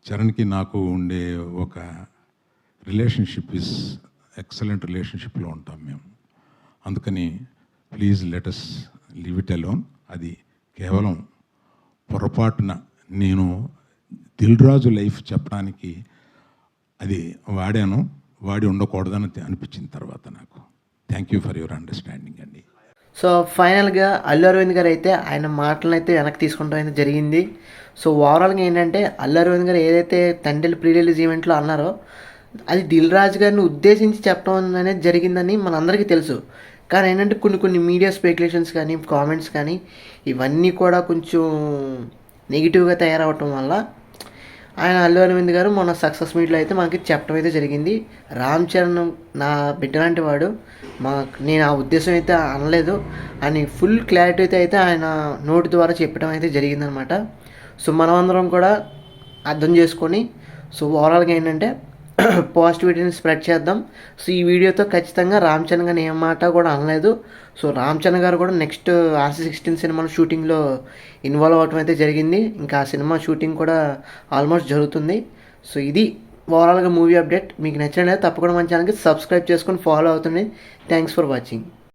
చరణ్కి నాకు ఉండే ఒక రిలేషన్షిప్ ఇస్ ఎక్సలెంట్ రిలేషన్షిప్లో ఉంటాం మేము. అందుకని please let's leave it alone. అది కేవలం పొరపాటున నేను దిల్ రాజు లైఫ్ చెప్పడానికి అది వాడి ఉండకూడదని అనిపించిన తర్వాత నాకు. Thank you for your understanding అండి. సో ఫైనల్గా అల్లు అరవింద్ గారు అయితే ఆయన మాటలను అయితే వెనక్కి తీసుకుంటాం అయితే జరిగింది. సో ఓవరాల్గా ఏంటంటే అల్లు అరవింద్ గారు ఏదైతే తండ్రి ప్రీ రిలీజ్ ఈవెంట్లో అన్నారో అది దిల్ రాజు గారిని ఉద్దేశించి చెప్పడం అనేది జరిగిందని మనందరికీ తెలుసు. కానీ ఏంటంటే కొన్ని మీడియా స్పెక్యులేషన్స్ కానీ కామెంట్స్ కానీ ఇవన్నీ కూడా కొంచెం నెగిటివ్గా తయారవటం వల్ల ఆయన అల్లు అరవింద్ గారు మొన్న సక్సెస్ మీట్లో అయితే మనకి చెప్పడం అయితే జరిగింది. రామ్ చరణ్ నా బిడ్డ లాంటి వాడు, నేను ఆ ఉద్దేశం అయితే అనలేదు అని ఫుల్ క్లారిటీ అయితే ఆయన నోటి ద్వారా చెప్పడం అయితే జరిగిందనమాట. సో మనమందరం కూడా అర్థం చేసుకొని సో ఓవరాల్గా ఏంటంటే పాజిటివిటీని స్ప్రెడ్ చేద్దాం. సో ఈ వీడియోతో ఖచ్చితంగా రామ్ చరణ్ గారిని ఏం మాట కూడా అనలేదు. సో రామ్ చరణ్ గారు కూడా నెక్స్ట్ RC16 సినిమా షూటింగ్లో ఇన్వాల్వ్ అవటం అయితే జరిగింది. ఇంకా ఆ సినిమా షూటింగ్ కూడా ఆల్మోస్ట్ జరుగుతుంది. సో ఇది ఓవరాల్గా మూవీ అప్డేట్. మీకు నచ్చినట్లయితే తప్పకుండా మన ఛానల్కి సబ్స్క్రైబ్ చేసుకొని ఫాలో అవుతుంది. Thanks for watching.